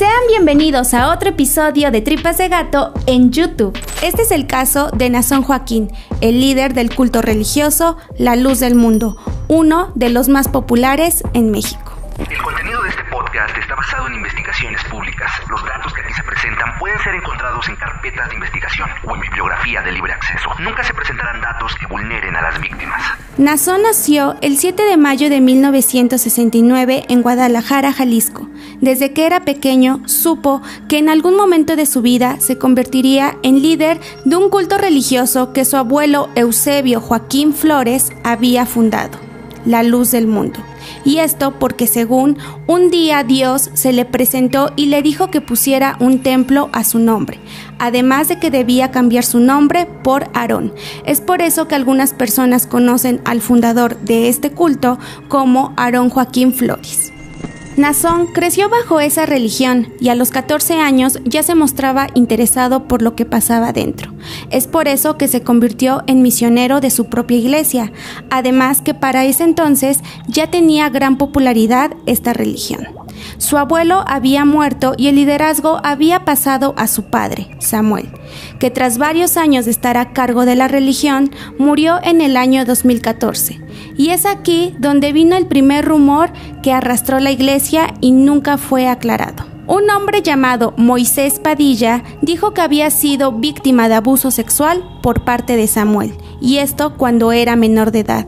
Sean bienvenidos a otro episodio de Tripas de Gato en YouTube. Este es el caso de Nazón Joaquín, el líder del culto religioso La Luz del Mundo, uno de los más populares en México. El contenido de este podcast está basado en investigaciones públicas. Los datos que aquí se presentan pueden ser encontrados en carpetas de investigación o en bibliografía de libre acceso. Nunca se presentarán datos que vulneren a las víctimas. Nazón nació el 7 de mayo de 1969 en Guadalajara, Jalisco. Desde que era pequeño, supo que en algún momento de su vida se convertiría en líder de un culto religioso que su abuelo Eusebio Joaquín Flores había fundado, La Luz del Mundo. Y esto porque según un día Dios se le presentó y le dijo que pusiera un templo a su nombre, además de que debía cambiar su nombre por Aarón. Es por eso que algunas personas conocen al fundador de este culto como Aarón Joaquín Flores. Nazón creció bajo esa religión y a los 14 años ya se mostraba interesado por lo que pasaba dentro. Es por eso que se convirtió en misionero de su propia iglesia, además que para ese entonces ya tenía gran popularidad esta religión. Su abuelo había muerto y el liderazgo había pasado a su padre, Samuel, que tras varios años de estar a cargo de la religión, murió en el año 2014. Y es aquí donde vino el primer rumor que arrastró la iglesia y nunca fue aclarado. Un hombre llamado Moisés Padilla dijo que había sido víctima de abuso sexual por parte de Samuel, y esto cuando era menor de edad.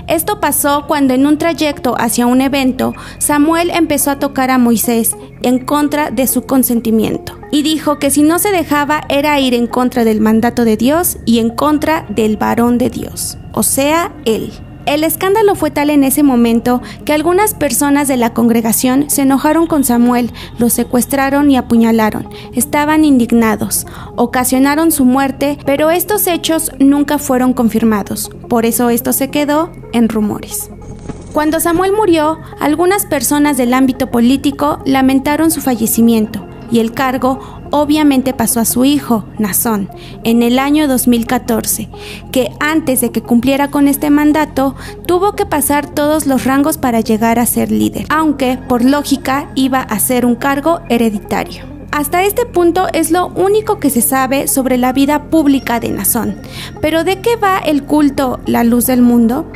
Esto pasó cuando en un trayecto hacia un evento, Samuel empezó a tocar a Moisés en contra de su consentimiento y dijo que si no se dejaba era ir en contra del mandato de Dios y en contra del varón de Dios, o sea, él. El escándalo fue tal en ese momento que algunas personas de la congregación se enojaron con Samuel, lo secuestraron y apuñalaron. Estaban indignados, ocasionaron su muerte, pero estos hechos nunca fueron confirmados. Por eso esto se quedó en rumores. Cuando Samuel murió, algunas personas del ámbito político lamentaron su fallecimiento y el cargo obviamente pasó a su hijo, Nazón, en el año 2014, que antes de que cumpliera con este mandato, tuvo que pasar todos los rangos para llegar a ser líder, aunque por lógica iba a ser un cargo hereditario. Hasta este punto es lo único que se sabe sobre la vida pública de Nazón. ¿Pero de qué va el culto La Luz del Mundo?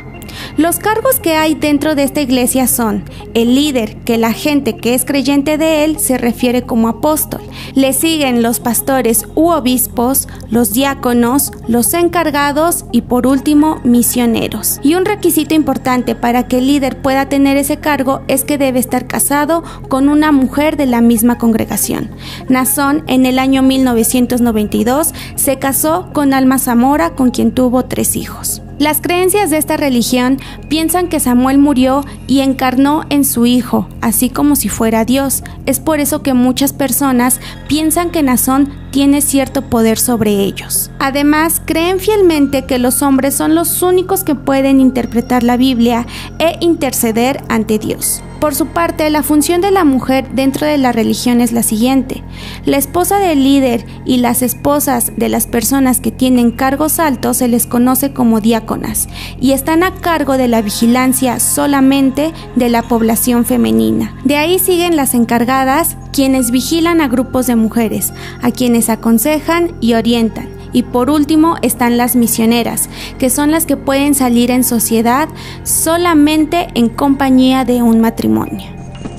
Los cargos que hay dentro de esta iglesia son el líder, que la gente que es creyente de él se refiere como apóstol. Le siguen los pastores u obispos, los diáconos, los encargados y por último misioneros. Y un requisito importante para que el líder pueda tener ese cargo es que debe estar casado con una mujer de la misma congregación. Nazón en el año 1992 se casó con Alma Zamora, con quien tuvo 3 hijos. Las creencias de esta religión piensan que Samuel murió y encarnó en su hijo, así como si fuera Dios. Es por eso que muchas personas piensan que Nazón tiene cierto poder sobre ellos. Además, creen fielmente que los hombres son los únicos que pueden interpretar la Biblia e interceder ante Dios. Por su parte, la función de la mujer dentro de la religión es la siguiente. La esposa del líder y las esposas de las personas que tienen cargos altos se les conoce como diáconas y están a cargo de la vigilancia solamente de la población femenina. De ahí siguen las encargadas, quienes vigilan a grupos de mujeres, a quienes aconsejan y orientan. Y por último están las misioneras, que son las que pueden salir en sociedad solamente en compañía de un matrimonio.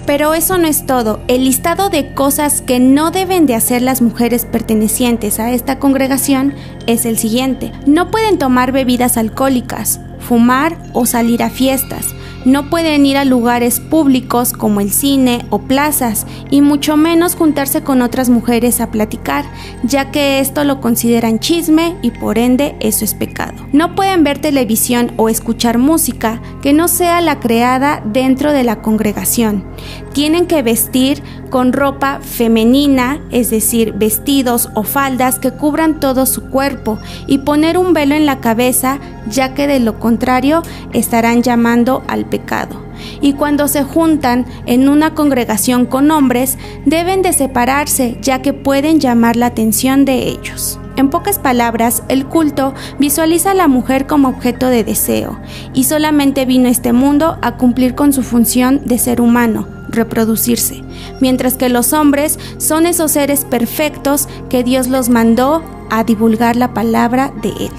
Pero eso no es todo. El listado de cosas que no deben de hacer las mujeres pertenecientes a esta congregación es el siguiente. No pueden tomar bebidas alcohólicas, fumar o salir a fiestas. No pueden ir a lugares públicos como el cine o plazas y mucho menos juntarse con otras mujeres a platicar, ya que esto lo consideran chisme y por ende eso es pecado. No pueden ver televisión o escuchar música que no sea la creada dentro de la congregación. Tienen que vestir con ropa femenina, es decir, vestidos o faldas que cubran todo su cuerpo y poner un velo en la cabeza, ya que de lo contrario estarán llamando al pecado. Y cuando se juntan en una congregación con hombres, deben de separarse, ya que pueden llamar la atención de ellos. En pocas palabras, el culto visualiza a la mujer como objeto de deseo y solamente vino a este mundo a cumplir con su función de ser humano, reproducirse, mientras que los hombres son esos seres perfectos que Dios los mandó a divulgar la palabra de Él.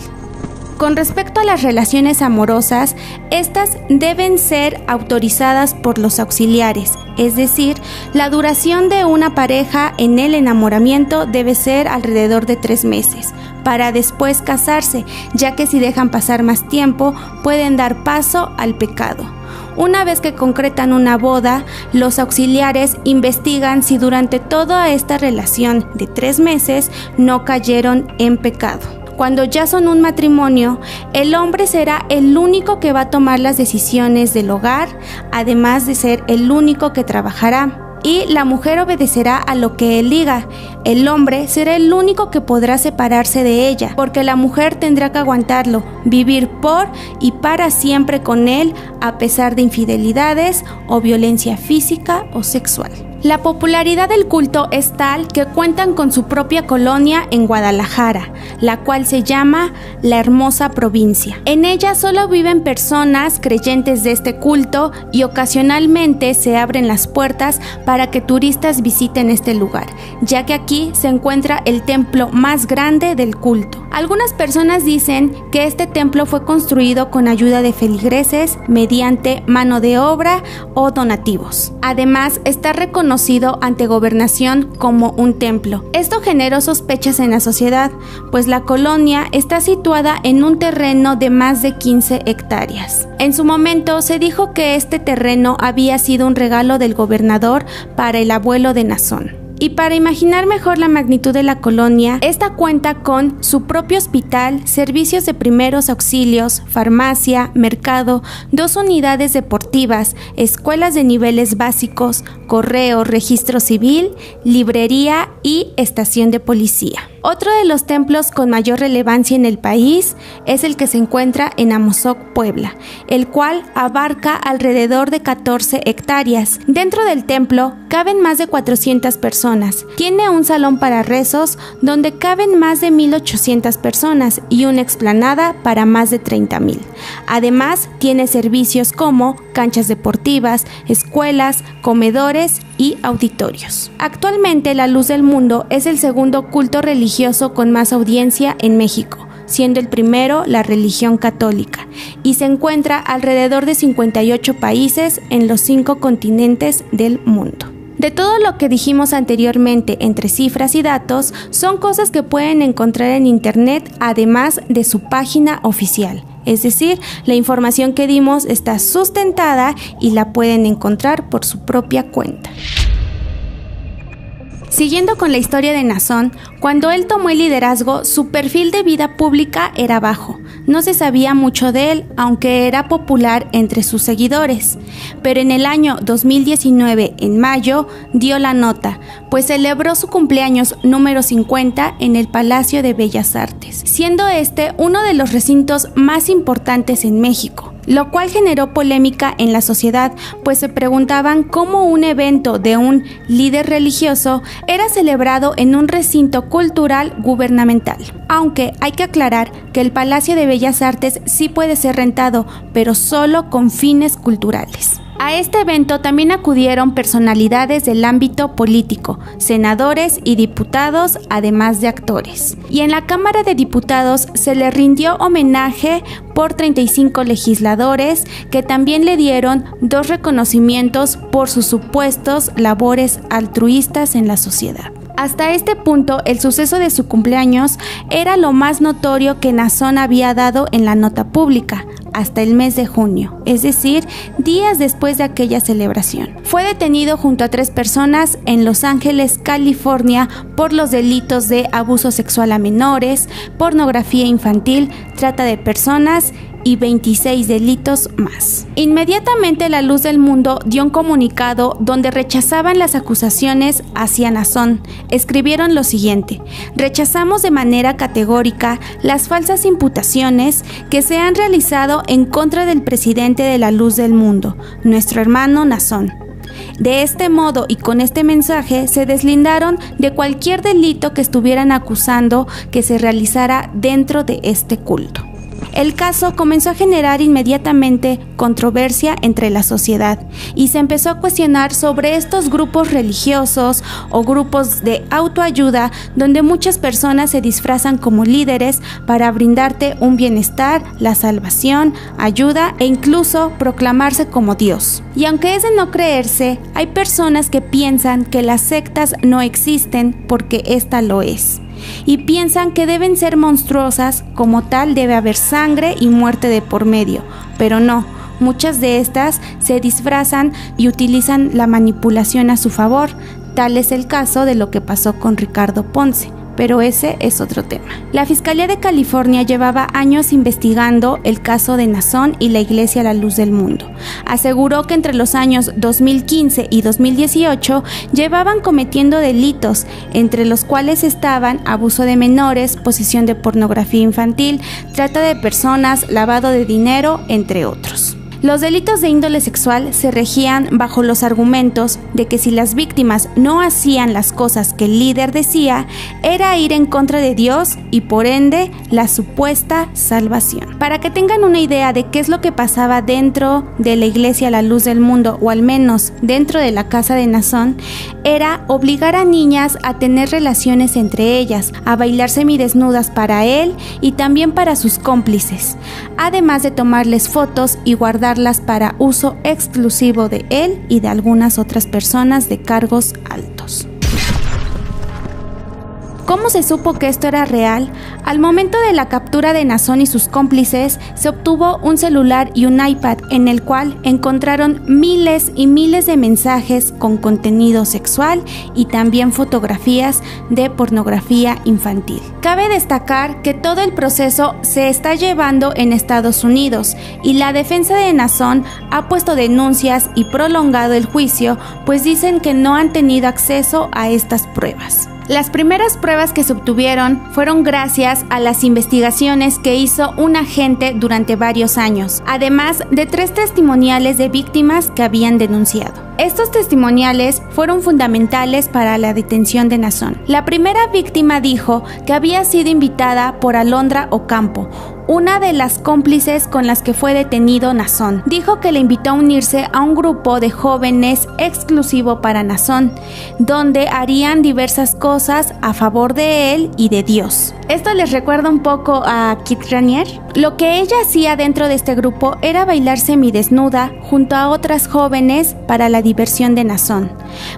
Con respecto a las relaciones amorosas, estas deben ser autorizadas por los auxiliares, es decir, la duración de una pareja en el enamoramiento debe ser alrededor de 3 meses, para después casarse, ya que si dejan pasar más tiempo, pueden dar paso al pecado. Una vez que concretan una boda, los auxiliares investigan si durante toda esta relación de 3 meses no cayeron en pecado. Cuando ya son un matrimonio, el hombre será el único que va a tomar las decisiones del hogar, además de ser el único que trabajará. Y la mujer obedecerá a lo que él diga. El hombre será el único que podrá separarse de ella, porque la mujer tendrá que aguantarlo, vivir por y para siempre con él, a pesar de infidelidades o violencia física o sexual. La popularidad del culto es tal que cuentan con su propia colonia en Guadalajara, la cual se llama La Hermosa Provincia. En ella solo viven personas creyentes de este culto y ocasionalmente se abren las puertas para que turistas visiten este lugar, ya que aquí se encuentra el templo más grande del culto. Algunas personas dicen que este templo fue construido con ayuda de feligreses mediante mano de obra o donativos. Además, está reconocido ante gobernación como un templo. Esto generó sospechas en la sociedad, pues la colonia está situada en un terreno de más de 15 hectáreas. En su momento se dijo que este terreno había sido un regalo del gobernador para el abuelo de Nazón. Y para imaginar mejor la magnitud de la colonia, esta cuenta con su propio hospital, servicios de primeros auxilios, farmacia, mercado, 2 unidades deportivas, escuelas de niveles básicos, correo, registro civil, librería y estación de policía. Otro de los templos con mayor relevancia en el país es el que se encuentra en Amozoc, Puebla, el cual abarca alrededor de 14 hectáreas. Dentro del templo caben más de 400 personas. Tiene un salón para rezos donde caben más de 1,800 personas y una explanada para más de 30,000. Además, tiene servicios como canchas deportivas, escuelas, comedores y auditorios. Actualmente, La Luz del Mundo es el segundo culto religioso con más audiencia en México, siendo el primero la religión católica, y se encuentra alrededor de 58 países en los 5 continentes del mundo. De todo lo que dijimos anteriormente entre cifras y datos, son cosas que pueden encontrar en internet además de su página oficial. Es decir, la información que dimos está sustentada y la pueden encontrar por su propia cuenta. Siguiendo con la historia de Nazón, cuando él tomó el liderazgo, su perfil de vida pública era bajo. No se sabía mucho de él, aunque era popular entre sus seguidores. Pero en el año 2019, en mayo, dio la nota, pues celebró su cumpleaños número 50 en el Palacio de Bellas Artes, siendo este uno de los recintos más importantes en México, lo cual generó polémica en la sociedad, pues se preguntaban cómo un evento de un líder religioso era celebrado en un recinto cultural gubernamental. Aunque hay que aclarar que el Palacio de Bellas Artes sí puede ser rentado, pero solo con fines culturales. A este evento también acudieron personalidades del ámbito político, senadores y diputados, además de actores. Y en la Cámara de Diputados se le rindió homenaje por 35 legisladores que también le dieron 2 reconocimientos por sus supuestos labores altruistas en la sociedad. Hasta este punto, el suceso de su cumpleaños era lo más notorio que Nazón había dado en la nota pública, hasta el mes de junio, es decir, días después de aquella celebración. Fue detenido junto a 3 personas en Los Ángeles, California, por los delitos de abuso sexual a menores, pornografía infantil, trata de personas y 26 delitos más. Inmediatamente La Luz del Mundo dio un comunicado donde rechazaban las acusaciones hacia Nazón. Escribieron lo siguiente: rechazamos de manera categórica las falsas imputaciones que se han realizado en contra del presidente de La Luz del Mundo, nuestro hermano Nazón. De este modo y con este mensaje se deslindaron de cualquier delito que estuvieran acusando que se realizara dentro de este culto. El caso comenzó a generar inmediatamente controversia entre la sociedad y se empezó a cuestionar sobre estos grupos religiosos o grupos de autoayuda donde muchas personas se disfrazan como líderes para brindarte un bienestar, la salvación, ayuda e incluso proclamarse como Dios. Y aunque es de no creerse, hay personas que piensan que las sectas no existen porque esta lo es. Y piensan que deben ser monstruosas, como tal debe haber sangre y muerte de por medio, pero no, muchas de estas se disfrazan y utilizan la manipulación a su favor. Tal es el caso de lo que pasó con Ricardo Ponce, pero ese es otro tema. La Fiscalía de California llevaba años investigando el caso de Nazón y la Iglesia La Luz del Mundo. Aseguró que entre los años 2015 y 2018 llevaban cometiendo delitos, entre los cuales estaban abuso de menores, posesión de pornografía infantil, trata de personas, lavado de dinero, entre otros. Los delitos de índole sexual se regían bajo los argumentos de que si las víctimas no hacían las cosas que el líder decía, era ir en contra de Dios y por ende la supuesta salvación. Para que tengan una idea de qué es lo que pasaba dentro de la Iglesia La Luz del Mundo, o al menos dentro de la casa de Nazón, era obligar a niñas a tener relaciones entre ellas, a bailar semidesnudas para él y también para sus cómplices, además de tomarles fotos y guardarlas para uso exclusivo de él y de algunas otras personas de cargos altos. ¿Cómo se supo que esto era real? Al momento de la captura de Nazón y sus cómplices, se obtuvo un celular y un iPad en el cual encontraron miles y miles de mensajes con contenido sexual y también fotografías de pornografía infantil. Cabe destacar que todo el proceso se está llevando en Estados Unidos y la defensa de Nazón ha puesto denuncias y prolongado el juicio, pues dicen que no han tenido acceso a estas pruebas. Las primeras pruebas que se obtuvieron fueron gracias a las investigaciones que hizo un agente durante varios años, además de 3 testimoniales de víctimas que habían denunciado. Estos testimoniales fueron fundamentales para la detención de Nazón. La primera víctima dijo que había sido invitada por Alondra Ocampo, una de las cómplices con las que fue detenido Nazón. Dijo que le invitó a unirse a un grupo de jóvenes exclusivo para Nazón, donde harían diversas cosas a favor de él y de Dios. Esto les recuerda un poco a Kit Raniere. Lo que ella hacía dentro de este grupo era bailar semidesnuda junto a otras jóvenes para la diversión de Nazón,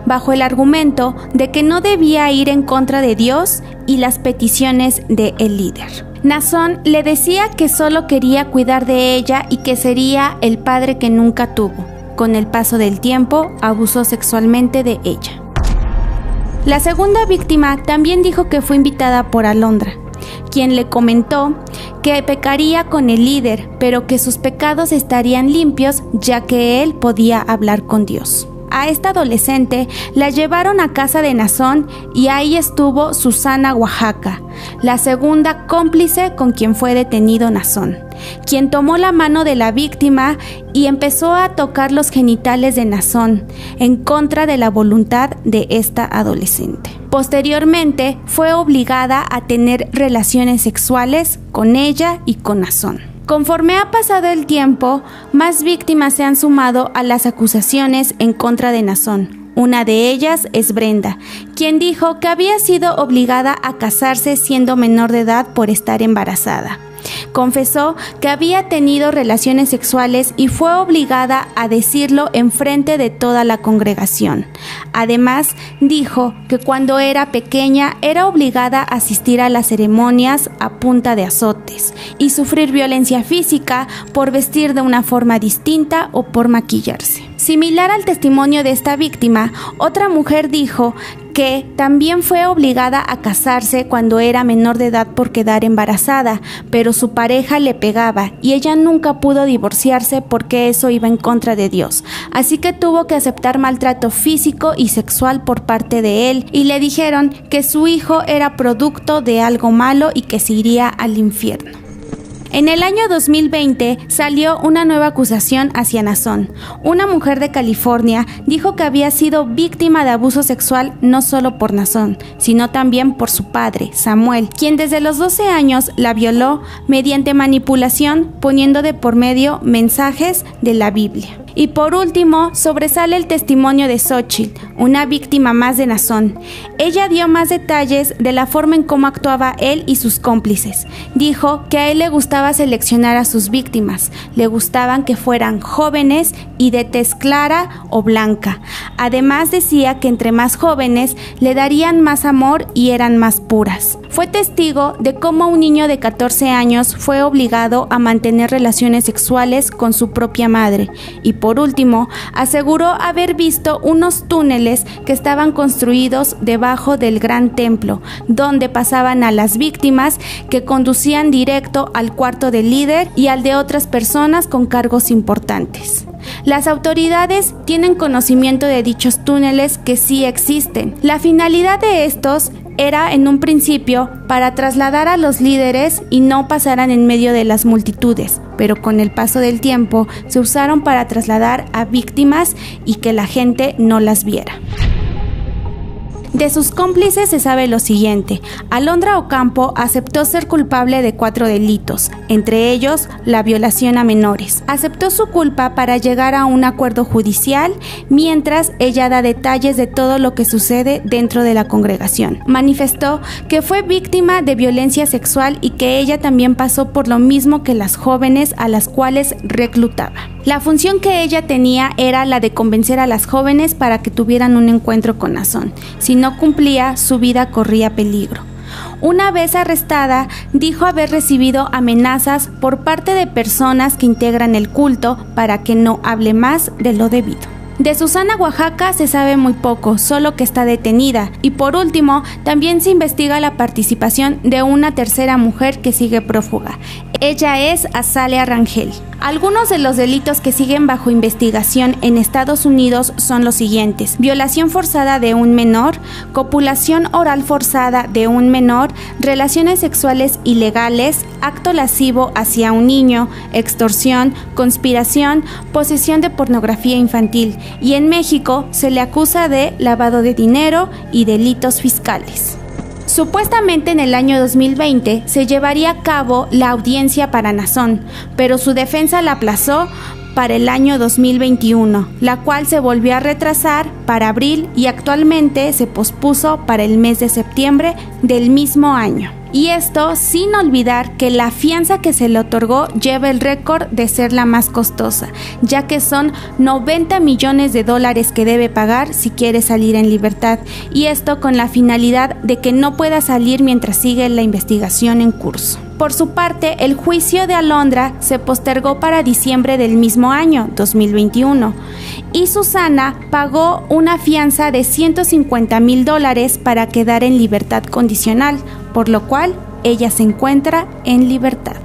bajo el argumento de que no debía ir en contra de Dios y las peticiones del líder. Nazón le decía que solo quería cuidar de ella y que sería el padre que nunca tuvo. Con el paso del tiempo, abusó sexualmente de ella. La segunda víctima también dijo que fue invitada por Alondra, quien le comentó que pecaría con el líder, pero que sus pecados estarían limpios ya que él podía hablar con Dios. A esta adolescente la llevaron a casa de Nazón y ahí estuvo Susana Oaxaca, la segunda cómplice con quien fue detenido Nazón, quien tomó la mano de la víctima y empezó a tocar los genitales de Nazón en contra de la voluntad de esta adolescente. Posteriormente fue obligada a tener relaciones sexuales con ella y con Nazón. Conforme ha pasado el tiempo, más víctimas se han sumado a las acusaciones en contra de Nazón. Una de ellas es Brenda, quien dijo que había sido obligada a casarse siendo menor de edad por estar embarazada. Confesó que había tenido relaciones sexuales y fue obligada a decirlo enfrente de toda la congregación. Además, dijo que cuando era pequeña era obligada a asistir a las ceremonias a punta de azotes y sufrir violencia física por vestir de una forma distinta o por maquillarse. Similar al testimonio de esta víctima, otra mujer dijo que también fue obligada a casarse cuando era menor de edad por quedar embarazada, pero su pareja le pegaba y ella nunca pudo divorciarse porque eso iba en contra de Dios. Así que tuvo que aceptar maltrato físico y sexual por parte de él y le dijeron que su hijo era producto de algo malo y que se iría al infierno. En el año 2020 salió una nueva acusación hacia Nazón. Una mujer de California dijo que había sido víctima de abuso sexual no solo por Nazón, sino también por su padre, Samuel, quien desde los 12 años la violó mediante manipulación, poniendo de por medio mensajes de la Biblia. Y por último, sobresale el testimonio de Xochitl, una víctima más de Nazón. Ella dio más detalles de la forma en cómo actuaba él y sus cómplices. Dijo que a él le gustaba seleccionar a sus víctimas, le gustaban que fueran jóvenes y de tez clara o blanca. Además decía que entre más jóvenes le darían más amor y eran más puras. Fue testigo de cómo un niño de 14 años fue obligado a mantener relaciones sexuales con su propia madre y por último, aseguró haber visto unos túneles que estaban construidos debajo del gran templo, donde pasaban a las víctimas que conducían directo al cuarto del líder y al de otras personas con cargos importantes. Las autoridades tienen conocimiento de dichos túneles que sí existen. La finalidad de estos era en un principio para trasladar a los líderes y no pasaran en medio de las multitudes, pero con el paso del tiempo se usaron para trasladar a víctimas y que la gente no las viera. De sus cómplices se sabe lo siguiente: Alondra Ocampo aceptó ser culpable de 4 delitos, entre ellos la violación a menores. Aceptó su culpa para llegar a un acuerdo judicial, mientras ella da detalles de todo lo que sucede dentro de la congregación. Manifestó que fue víctima de violencia sexual y que ella también pasó por lo mismo que las jóvenes a las cuales reclutaba. La función que ella tenía era la de convencer a las jóvenes para que tuvieran un encuentro con Nazón. Si no cumplía, su vida corría peligro. Una vez arrestada, dijo haber recibido amenazas por parte de personas que integran el culto para que no hable más de lo debido. De Susana Oaxaca se sabe muy poco, solo que está detenida. Y por último, también se investiga la participación de una tercera mujer que sigue prófuga. Ella es Azalea Rangel. Algunos de los delitos que siguen bajo investigación en Estados Unidos son los siguientes: violación forzada de un menor, copulación oral forzada de un menor, relaciones sexuales ilegales, acto lascivo hacia un niño, extorsión, conspiración, posesión de pornografía infantil. Y en México se le acusa de lavado de dinero y delitos fiscales. Supuestamente en el año 2020 se llevaría a cabo la audiencia para Nazón, pero su defensa la aplazó para el año 2021, la cual se volvió a retrasar para abril y actualmente se pospuso para el mes de septiembre del mismo año. Y esto sin olvidar que la fianza que se le otorgó lleva el récord de ser la más costosa, ya que son $90 millones que debe pagar si quiere salir en libertad, y esto con la finalidad de que no pueda salir mientras sigue la investigación en curso. Por su parte, el juicio de Alondra se postergó para diciembre del mismo año, 2021, y Susana pagó una fianza de $150,000 para quedar en libertad condicional, por lo cual ella se encuentra en libertad.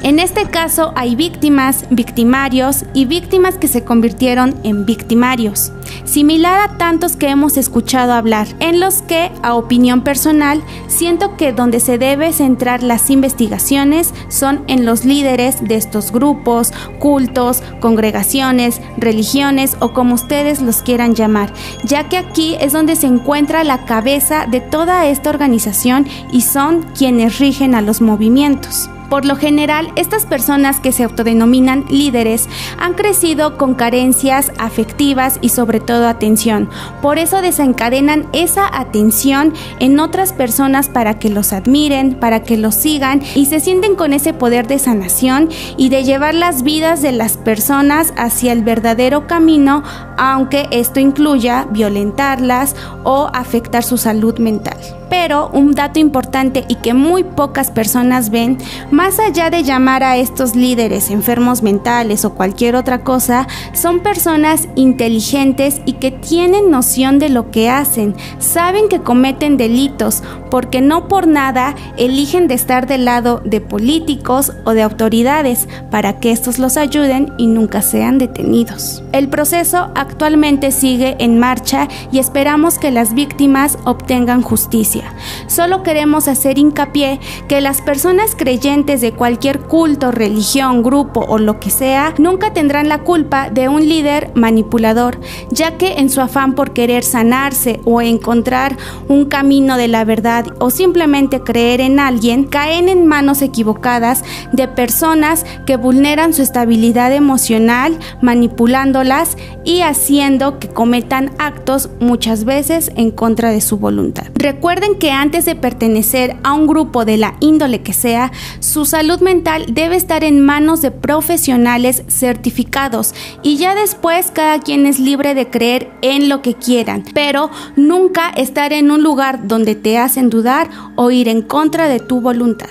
En este caso hay víctimas, victimarios y víctimas que se convirtieron en victimarios, similar a tantos que hemos escuchado hablar, en los que, a opinión personal, siento que donde se debe centrar las investigaciones son en los líderes de estos grupos, cultos, congregaciones, religiones o como ustedes los quieran llamar, ya que aquí es donde se encuentra la cabeza de toda esta organización y son quienes rigen a los movimientos. Por lo general, estas personas que se autodenominan líderes han crecido con carencias afectivas y sobre todo atención. Por eso desencadenan esa atención en otras personas para que los admiren, para que los sigan y se sienten con ese poder de sanación y de llevar las vidas de las personas hacia el verdadero camino, aunque esto incluya violentarlas o afectar su salud mental. Pero un dato importante y que muy pocas personas ven, más allá de llamar a estos líderes enfermos mentales o cualquier otra cosa, son personas inteligentes y que tienen noción de lo que hacen, saben que cometen delitos, porque no por nada eligen de estar del lado de políticos o de autoridades para que estos los ayuden y nunca sean detenidos. El proceso actualmente sigue en marcha y esperamos que las víctimas obtengan justicia. Solo queremos hacer hincapié que las personas creyentes de cualquier culto, religión, grupo o lo que sea, nunca tendrán la culpa de un líder manipulador, ya que en su afán por querer sanarse o encontrar un camino de la verdad o simplemente creer en alguien, caen en manos equivocadas de personas que vulneran su estabilidad emocional, manipulándolas y haciendo que cometan actos muchas veces en contra de su voluntad. Recuerden que antes de pertenecer a un grupo de la índole que sea, su salud mental debe estar en manos de profesionales certificados y ya después cada quien es libre de creer en lo que quieran, pero nunca estar en un lugar donde te hacen dudar o ir en contra de tu voluntad.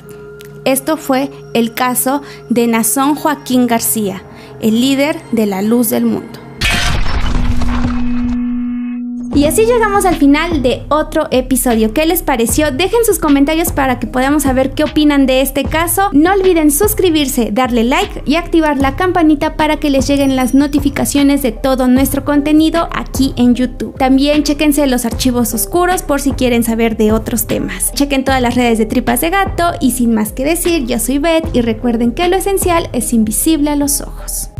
Esto fue el caso de Nazón Joaquín García, el líder de la Luz del Mundo. Y así llegamos al final de otro episodio. ¿Qué les pareció? Dejen sus comentarios para que podamos saber qué opinan de este caso. No olviden suscribirse, darle like y activar la campanita para que les lleguen las notificaciones de todo nuestro contenido aquí en YouTube. También chéquense los archivos oscuros por si quieren saber de otros temas. Chequen todas las redes de Tripas de Gato y sin más que decir, yo soy Beth y recuerden que lo esencial es invisible a los ojos.